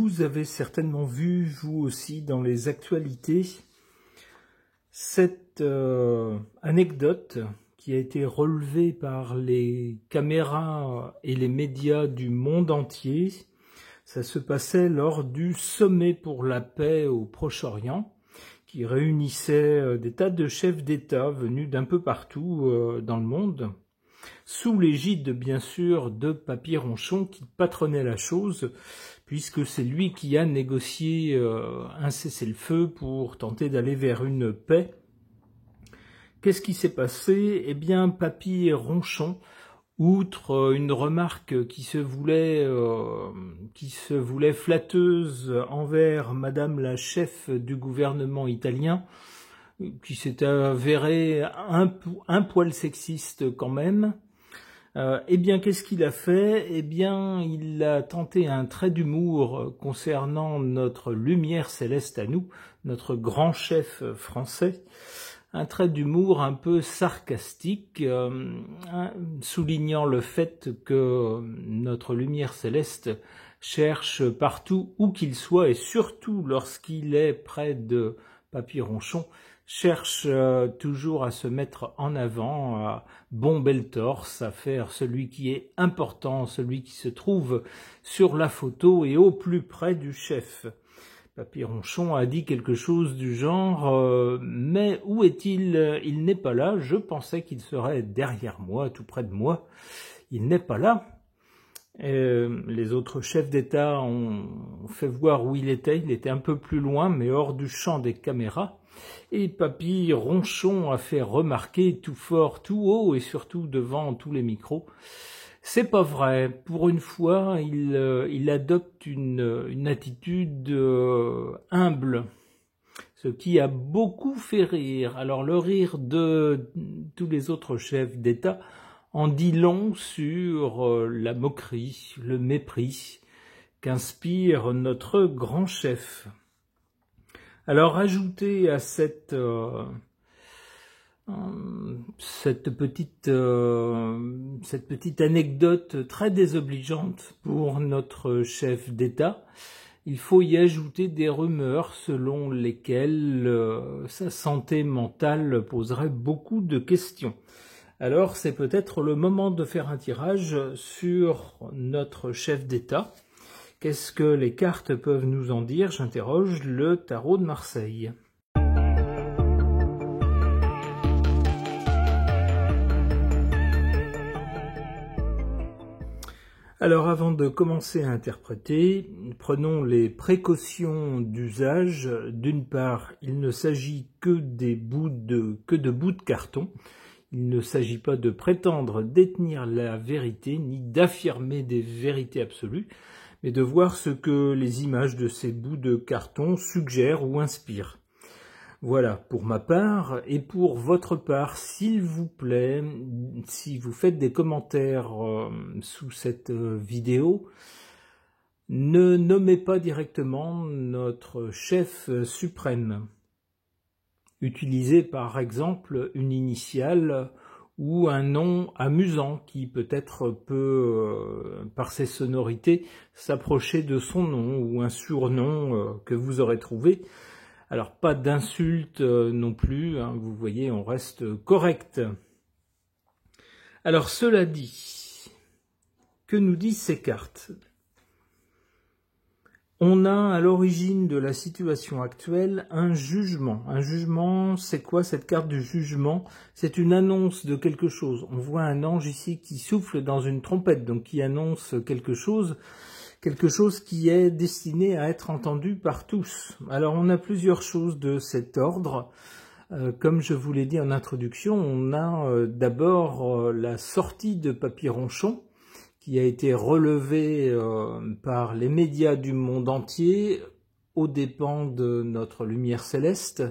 Vous avez certainement vu, vous aussi, dans les actualités, cette anecdote qui a été relevée par les caméras et les médias du monde entier. Ça se passait lors du sommet pour la paix au Proche-Orient, qui réunissait des tas de chefs d'État venus d'un peu partout dans le monde, sous l'égide bien sûr de Papy Ronchon qui patronnait la chose, puisque c'est lui qui a négocié un cessez-le-feu pour tenter d'aller vers une paix. Qu'est-ce qui s'est passé? Eh bien, Papy Ronchon, outre une remarque qui se voulait flatteuse envers Madame la chef du gouvernement italien, qui s'est avérée un poil sexiste quand même, eh bien, qu'est-ce qu'il a fait? Eh bien, il a tenté un trait d'humour concernant notre lumière céleste à nous, notre grand chef français, un trait d'humour un peu sarcastique, soulignant le fait que notre lumière céleste cherche partout où qu'il soit, et surtout lorsqu'il est près de Papy Ronchon, cherche toujours à se mettre en avant, à bomber le torse, à faire celui qui est important, celui qui se trouve sur la photo et au plus près du chef. Papy Ronchon a dit quelque chose du genre mais où est-il? Il n'est pas là, je pensais qu'il serait derrière moi, tout près de moi. Il n'est pas là. Les autres chefs d'État ont fait voir où il était un peu plus loin, mais hors du champ des caméras. Et Papy Ronchon a fait remarquer tout fort, tout haut et surtout devant tous les micros: c'est pas vrai, pour une fois, il adopte une attitude humble, ce qui a beaucoup fait rire. Alors le rire de tous les autres chefs d'État en dit long sur la moquerie, le mépris qu'inspire notre grand chef. Alors ajoutez à cette petite anecdote très désobligeante pour notre chef d'État, il faut y ajouter des rumeurs selon lesquelles sa santé mentale poserait beaucoup de questions. Alors c'est peut-être le moment de faire un tirage sur notre chef d'État. Qu'est-ce que les cartes peuvent nous en dire? J'interroge le tarot de Marseille. Alors avant de commencer à interpréter, prenons les précautions d'usage. D'une part, il ne s'agit que de bouts de carton. Il ne s'agit pas de prétendre détenir la vérité, ni d'affirmer des vérités absolues, mais de voir ce que les images de ces bouts de carton suggèrent ou inspirent. Voilà pour ma part, et pour votre part, s'il vous plaît, si vous faites des commentaires sous cette vidéo, ne nommez pas directement notre chef suprême. Utilisez par exemple une initiale ou un nom amusant qui peut-être peut, par ses sonorités, s'approcher de son nom, ou un surnom que vous aurez trouvé. Alors pas d'insultes non plus, hein, vous voyez, on reste correct. Alors cela dit, que nous disent ces cartes? On a à l'origine de la situation actuelle un jugement. Un jugement, c'est quoi cette carte du jugement? C'est une annonce de quelque chose. On voit un ange ici qui souffle dans une trompette, donc qui annonce quelque chose qui est destiné à être entendu par tous. Alors on a plusieurs choses de cet ordre. Comme je vous l'ai dit en introduction, on a d'abord la sortie de Papy Ronchon, qui a été relevé par les médias du monde entier aux dépens de notre lumière céleste,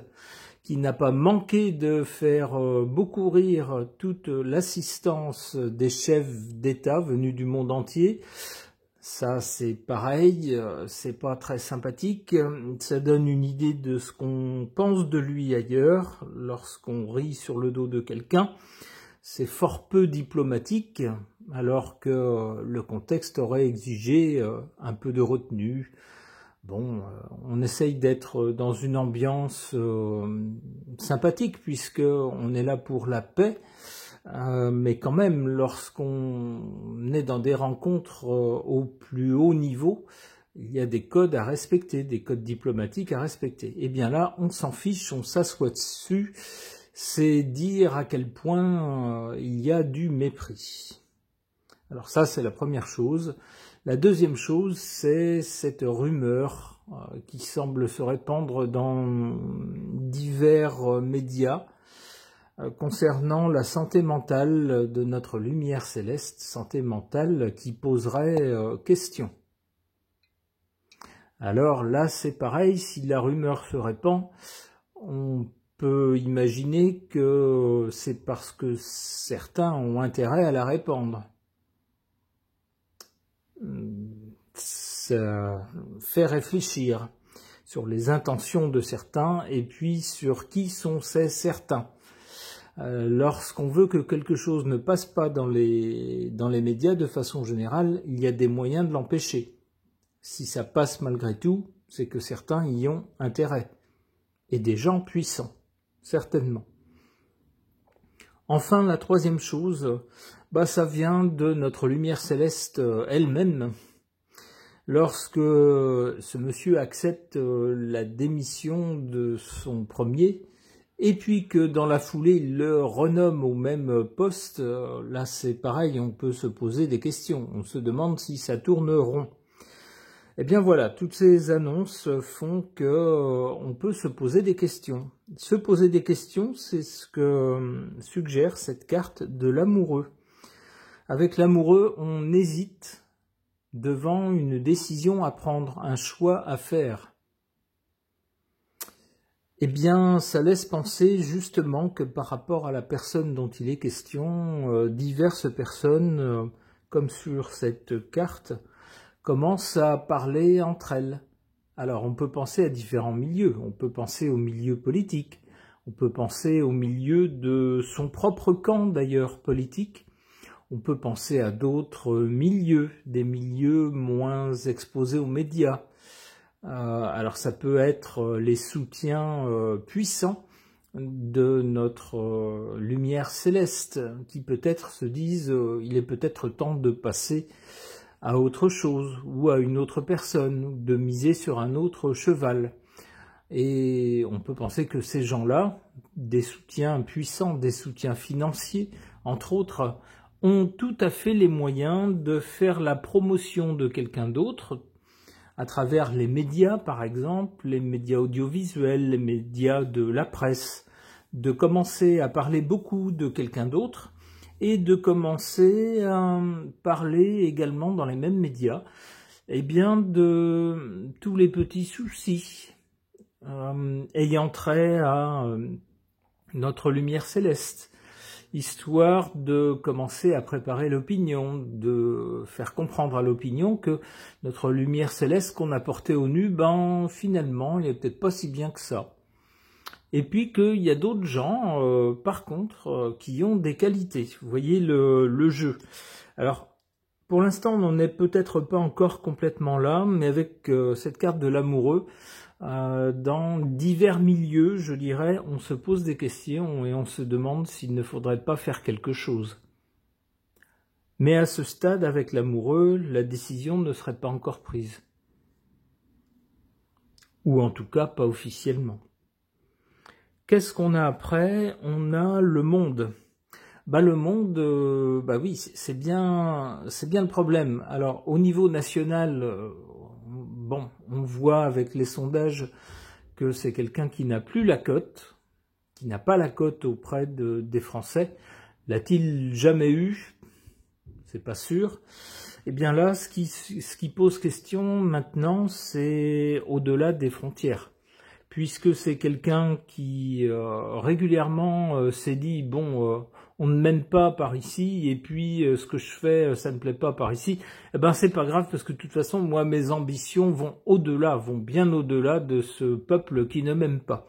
qui n'a pas manqué de faire beaucoup rire toute l'assistance des chefs d'État venus du monde entier. Ça, c'est pareil, c'est pas très sympathique, ça donne une idée de ce qu'on pense de lui ailleurs, lorsqu'on rit sur le dos de quelqu'un. C'est fort peu diplomatique, alors que le contexte aurait exigé un peu de retenue, Bon, on essaye d'être dans une ambiance sympathique puisque on est là pour la paix, mais quand même, lorsqu'on est dans des rencontres au plus haut niveau, il y a des codes à respecter, des codes diplomatiques à respecter. Et bien là, on s'en fiche, on s'assoit dessus, c'est dire à quel point il y a du mépris. Alors ça, c'est la première chose. La deuxième chose, c'est cette rumeur qui semble se répandre dans divers médias concernant la santé mentale de notre lumière céleste, santé mentale qui poserait question. Alors là, c'est pareil, si la rumeur se répand, on peut imaginer que c'est parce que certains ont intérêt à la répandre. Ça fait réfléchir sur les intentions de certains et puis sur qui sont ces certains. Lorsqu'on veut que quelque chose ne passe pas dans les médias, de façon générale, il y a des moyens de l'empêcher. Si ça passe malgré tout, c'est que certains y ont intérêt. Et des gens puissants, certainement. Enfin, la troisième chose, ça vient de notre lumière céleste elle-même. Lorsque ce monsieur accepte la démission de son premier, et puis que dans la foulée, il le renomme au même poste, là c'est pareil, on peut se poser des questions. On se demande si ça tourne rond. Eh bien voilà, toutes ces annonces font que on peut se poser des questions. Se poser des questions, c'est ce que suggère cette carte de l'amoureux. Avec l'amoureux, on hésite devant une décision à prendre, un choix à faire. Eh bien, ça laisse penser justement que par rapport à la personne dont il est question, diverses personnes, comme sur cette carte, commencent à parler entre elles. Alors, on peut penser à différents milieux. On peut penser au milieu politique. On peut penser au milieu de son propre camp, d'ailleurs, politique. On peut penser à d'autres milieux, des milieux moins exposés aux médias. Alors ça peut être les soutiens puissants de notre lumière céleste qui peut-être se disent il est peut-être temps de passer à autre chose ou à une autre personne, de miser sur un autre cheval. Et on peut penser que ces gens-là, des soutiens puissants, des soutiens financiers, entre autres, ont tout à fait les moyens de faire la promotion de quelqu'un d'autre, à travers les médias, par exemple, les médias audiovisuels, les médias de la presse, de commencer à parler beaucoup de quelqu'un d'autre et de commencer à parler également dans les mêmes médias, de tous les petits soucis ayant trait à notre lumière céleste, histoire de commencer à préparer l'opinion, de faire comprendre à l'opinion que notre lumière céleste qu'on a portée au nu, finalement, il n'est peut-être pas si bien que ça. Et puis qu'il y a d'autres gens, par contre, qui ont des qualités. Vous voyez le jeu. Alors, pour l'instant, on n'en est peut-être pas encore complètement là, mais avec cette carte de l'amoureux, dans divers milieux, je dirais, on se pose des questions et on se demande s'il ne faudrait pas faire quelque chose. Mais à ce stade, avec l'amoureux, la décision ne serait pas encore prise. Ou en tout cas, pas officiellement. Qu'est-ce qu'on a après? On a le monde. Le monde, oui, c'est bien le problème. Alors, au niveau national, on voit avec les sondages que c'est quelqu'un qui n'a plus la cote, qui n'a pas la cote auprès des Français. L'a-t-il jamais eu? C'est pas sûr. Eh bien là, ce qui pose question maintenant, c'est au-delà des frontières. Puisque c'est quelqu'un qui régulièrement s'est dit, on ne mène pas par ici, et puis ce que je fais, ça ne plaît pas par ici, c'est pas grave, parce que de toute façon, moi, mes ambitions vont bien au-delà de ce peuple qui ne m'aime pas.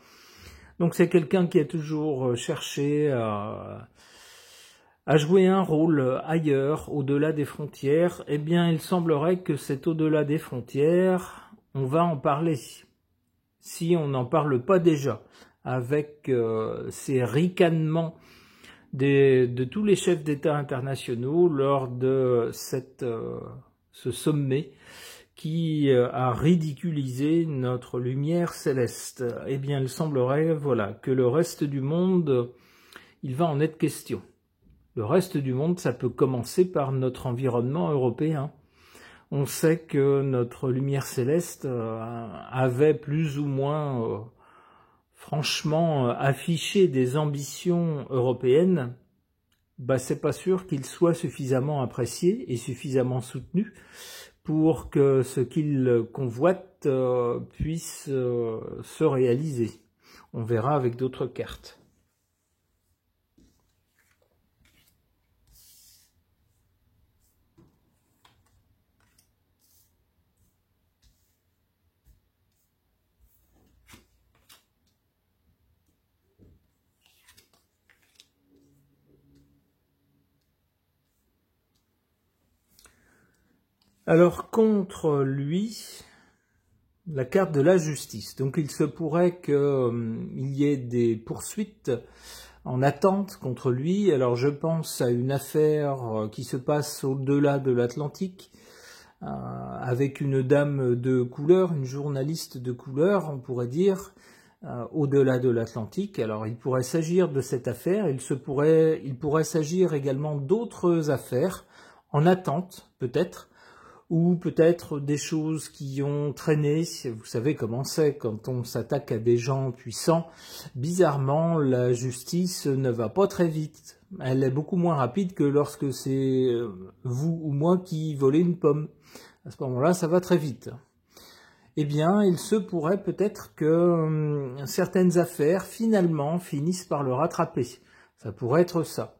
Donc c'est quelqu'un qui a toujours cherché à jouer un rôle ailleurs, au-delà des frontières. Eh bien, il semblerait que c'est au-delà des frontières, on va en parler, si on n'en parle pas déjà, avec ces ricanements de tous les chefs d'État internationaux lors de ce sommet qui a ridiculisé notre lumière céleste. Eh bien, il semblerait, voilà, que le reste du monde, il va en être question. Le reste du monde, ça peut commencer par notre environnement européen. On sait que notre lumière céleste avait plus ou moins, franchement, affiché des ambitions européennes. Bah, c'est pas sûr qu'il soit suffisamment apprécié et suffisamment soutenu pour que ce qu'il convoite puisse se réaliser. On verra avec d'autres cartes. Alors, contre lui, la carte de la justice. Donc, il se pourrait qu'il y ait des poursuites en attente contre lui. Alors, je pense à une affaire qui se passe au-delà de l'Atlantique, avec une dame de couleur, une journaliste de couleur, on pourrait dire, au-delà de l'Atlantique. Alors, il pourrait s'agir de cette affaire. Il pourrait s'agir également d'autres affaires en attente, peut-être, ou peut-être des choses qui ont traîné. Vous savez comment c'est quand on s'attaque à des gens puissants. Bizarrement, la justice ne va pas très vite. Elle est beaucoup moins rapide que lorsque c'est vous ou moi qui volez une pomme. À ce moment-là, ça va très vite. Eh bien, il se pourrait peut-être que certaines affaires, finalement, finissent par le rattraper. Ça pourrait être ça.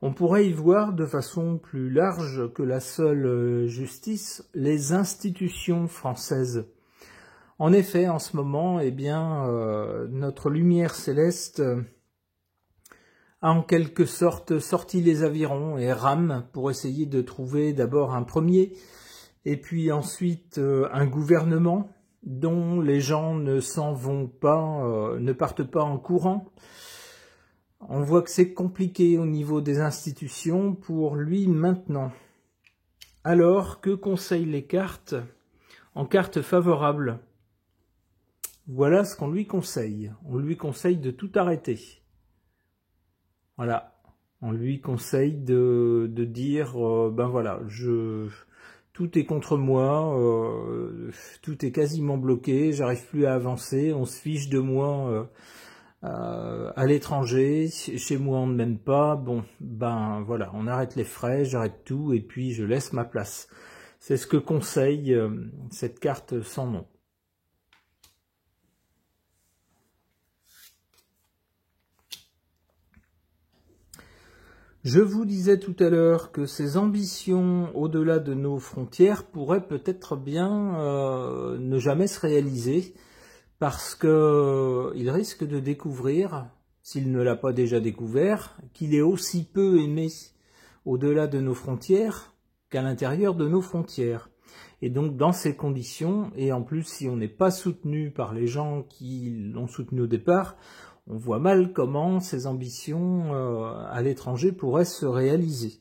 On pourrait y voir de façon plus large que la seule justice, les institutions françaises. En effet, en ce moment, eh bien, notre lumière céleste a en quelque sorte sorti les avirons et rame pour essayer de trouver d'abord un premier, et puis ensuite un gouvernement dont les gens ne s'en vont pas, ne partent pas en courant. On voit que c'est compliqué au niveau des institutions pour lui maintenant. Alors, que conseillent les cartes en cartes favorables? Voilà ce qu'on lui conseille. On lui conseille de tout arrêter. Voilà. On lui conseille de dire, ben voilà, tout est contre moi, tout est quasiment bloqué, j'arrive plus à avancer, on se fiche de moi à l'étranger, chez moi on ne m'aime pas, bon, ben voilà, on arrête les frais, j'arrête tout et puis je laisse ma place. C'est ce que conseille cette carte sans nom. Je vous disais tout à l'heure que ces ambitions au-delà de nos frontières pourraient peut-être bien ne jamais se réaliser, parce qu'il risque de découvrir, s'il ne l'a pas déjà découvert, qu'il est aussi peu aimé au-delà de nos frontières qu'à l'intérieur de nos frontières. Et donc dans ces conditions, et en plus si on n'est pas soutenu par les gens qui l'ont soutenu au départ, on voit mal comment ces ambitions à l'étranger pourraient se réaliser.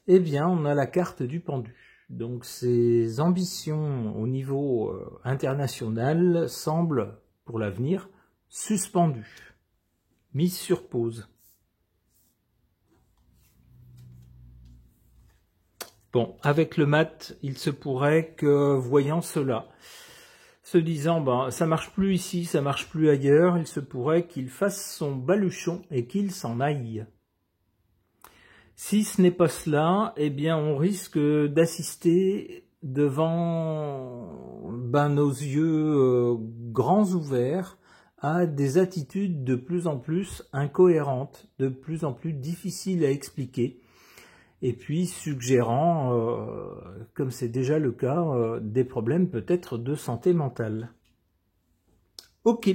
Eh bien, on a la carte du pendu. Donc ces ambitions au niveau international semblent, pour l'avenir, suspendues, mises sur pause. Bon, avec le mat, il se pourrait que, voyant cela, se disant, ben, ça marche plus ici, ça marche plus ailleurs, il se pourrait qu'il fasse son baluchon et qu'il s'en aille. Si ce n'est pas cela, eh bien, on risque d'assister devant nos yeux grands ouverts à des attitudes de plus en plus incohérentes, de plus en plus difficiles à expliquer, et puis suggérant, comme c'est déjà le cas, des problèmes peut-être de santé mentale. Ok.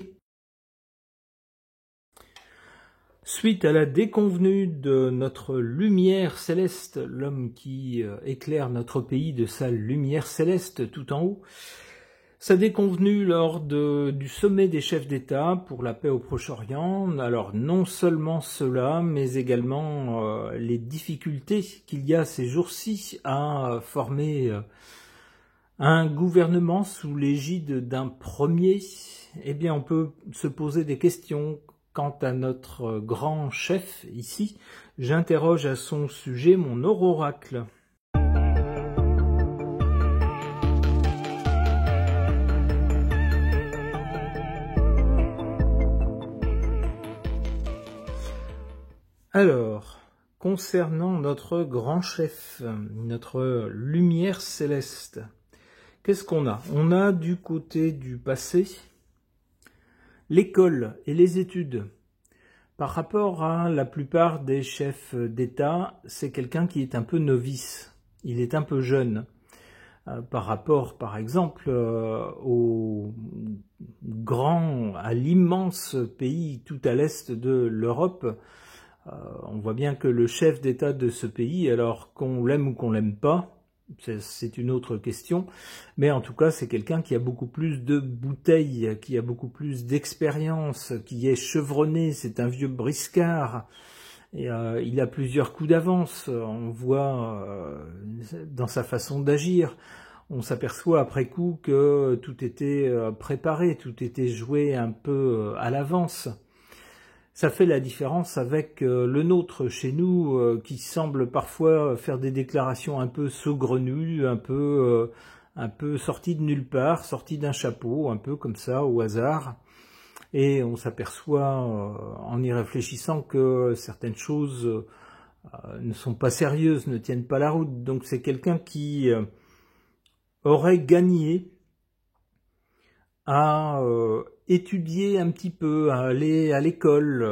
Suite à la déconvenue de notre lumière céleste, l'homme qui éclaire notre pays de sa lumière céleste tout en haut, Ça déconvenu lors du sommet des chefs d'État pour la paix au Proche-Orient. Alors non seulement cela, mais également les difficultés qu'il y a ces jours-ci à former un gouvernement sous l'égide d'un premier. Eh bien, on peut se poser des questions quant à notre grand chef ici. J'interroge à son sujet mon oracle. Alors, concernant notre grand chef, notre lumière céleste, qu'est-ce qu'on a? On a du côté du passé l'école et les études. Par rapport à la plupart des chefs d'État, c'est quelqu'un qui est un peu novice, il est un peu jeune. Par rapport, par exemple, à l'immense pays tout à l'est de l'Europe, on voit bien que le chef d'État de ce pays, alors qu'on l'aime ou qu'on l'aime pas, c'est une autre question, mais en tout cas c'est quelqu'un qui a beaucoup plus de bouteilles, qui a beaucoup plus d'expérience, qui est chevronné, c'est un vieux briscard, et il a plusieurs coups d'avance, on voit dans sa façon d'agir. On s'aperçoit après coup que tout était préparé, tout était joué un peu à l'avance. Ça fait la différence avec le nôtre chez nous, qui semble parfois faire des déclarations un peu saugrenues, un peu sorties de nulle part, sorties d'un chapeau, un peu comme ça, au hasard. Et on s'aperçoit, en y réfléchissant, que certaines choses ne sont pas sérieuses, ne tiennent pas la route. Donc c'est quelqu'un qui aurait gagné à étudier un petit peu, à aller à l'école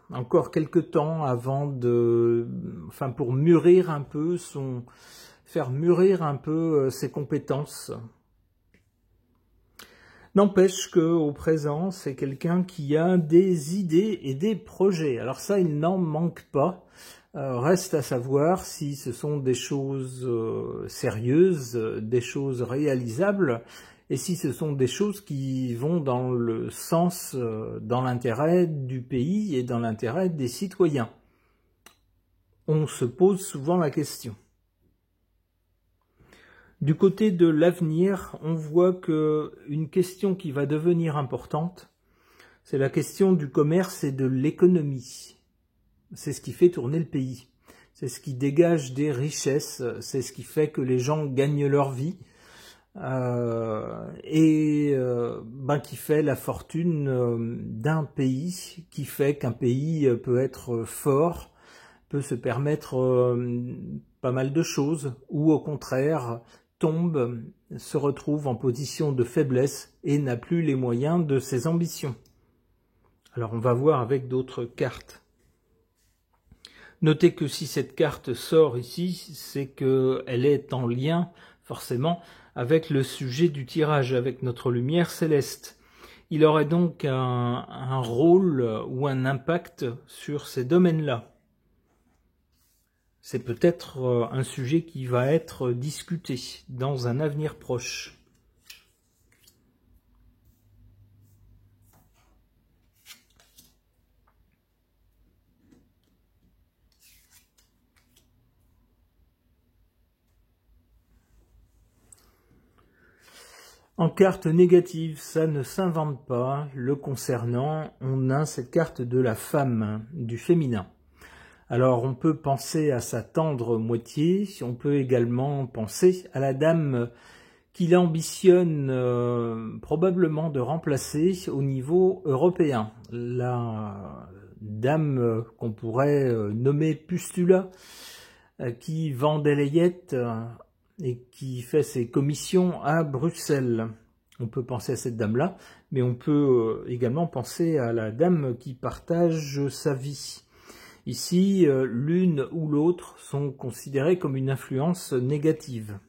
encore quelque temps avant pour mûrir un peu faire mûrir un peu ses compétences. N'empêche qu'au présent, c'est quelqu'un qui a des idées et des projets. Alors ça, il n'en manque pas. Reste à savoir si ce sont des choses sérieuses, des choses réalisables, et si ce sont des choses qui vont dans le sens, dans l'intérêt du pays et dans l'intérêt des citoyens. On se pose souvent la question. Du côté de l'avenir, on voit qu'une question qui va devenir importante, c'est la question du commerce et de l'économie. C'est ce qui fait tourner le pays. C'est ce qui dégage des richesses, c'est ce qui fait que les gens gagnent leur vie, qui fait la fortune d'un pays, qui fait qu'un pays peut être fort, peut se permettre pas mal de choses, ou au contraire tombe, se retrouve en position de faiblesse et n'a plus les moyens de ses ambitions. Alors on va voir avec d'autres cartes. Notez que si cette carte sort ici, c'est qu'elle est en lien forcément avec le sujet du tirage, avec notre lumière céleste. Il aurait donc un rôle ou un impact sur ces domaines-là. C'est peut-être un sujet qui va être discuté dans un avenir proche. En carte négative, ça ne s'invente pas. Le concernant, on a cette carte de la femme, du féminin. Alors on peut penser à sa tendre moitié, on peut également penser à la dame qu'il ambitionne probablement de remplacer au niveau européen. La dame qu'on pourrait nommer Pustula, qui vend des layettes et qui fait ses commissions à Bruxelles. On peut penser à cette dame-là, mais on peut également penser à la dame qui partage sa vie. Ici, l'une ou l'autre sont considérées comme une influence négative.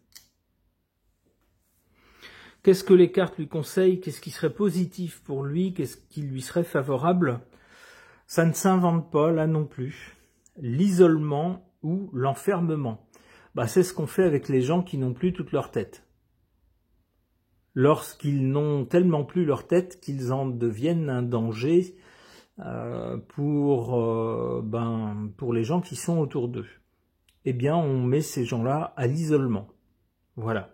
Qu'est-ce que les cartes lui conseillent? Qu'est-ce qui serait positif pour lui? Qu'est-ce qui lui serait favorable? Ça ne s'invente pas là non plus. L'isolement ou l'enfermement. C'est ce qu'on fait avec les gens qui n'ont plus toute leur tête. lorsqu'ils n'ont tellement plus leur tête qu'ils en deviennent un danger pour les gens qui sont autour d'eux. Eh bien, on met ces gens-là à l'isolement. Voilà.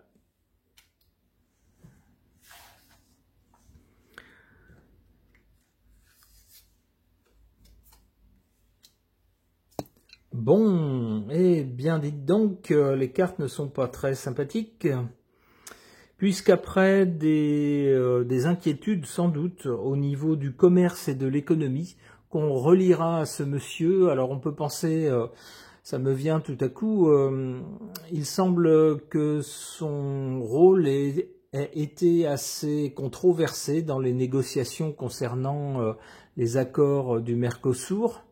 Bon, eh bien dites donc, les cartes ne sont pas très sympathiques, puisqu'après des inquiétudes sans doute au niveau du commerce et de l'économie, qu'on relira à ce monsieur, alors on peut penser, ça me vient tout à coup, il semble que son rôle ait été assez controversé dans les négociations concernant les accords du Mercosur.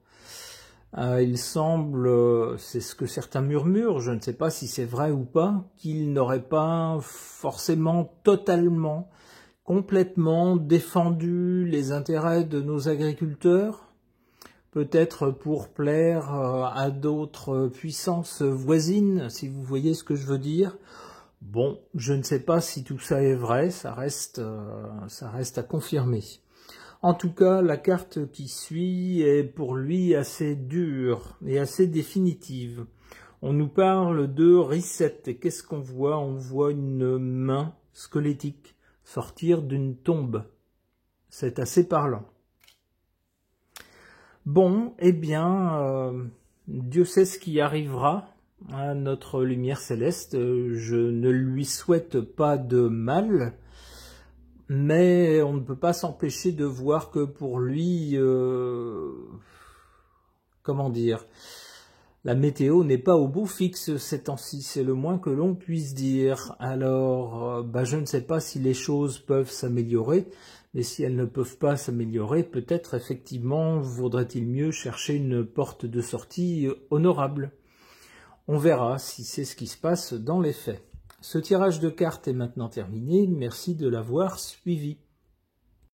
Il semble, c'est ce que certains murmurent, je ne sais pas si c'est vrai ou pas, qu'il n'aurait pas forcément totalement, complètement défendu les intérêts de nos agriculteurs, peut-être pour plaire à d'autres puissances voisines, si vous voyez ce que je veux dire. Bon, je ne sais pas si tout ça est vrai, ça reste à confirmer. En tout cas, la carte qui suit est pour lui assez dure et assez définitive. On nous parle de reset. Et qu'est-ce qu'on voit? On voit une main squelettique sortir d'une tombe. C'est assez parlant. Bon, eh bien, Dieu sait ce qui arrivera à notre lumière céleste. Je ne lui souhaite pas de mal. Mais on ne peut pas s'empêcher de voir que pour lui, comment dire, la météo n'est pas au beau fixe ces temps-ci, c'est le moins que l'on puisse dire. Alors, je ne sais pas si les choses peuvent s'améliorer, mais si elles ne peuvent pas s'améliorer, peut-être effectivement vaudrait-il mieux chercher une porte de sortie honorable. On verra si c'est ce qui se passe dans les faits. Ce tirage de cartes est maintenant terminé, merci de l'avoir suivi.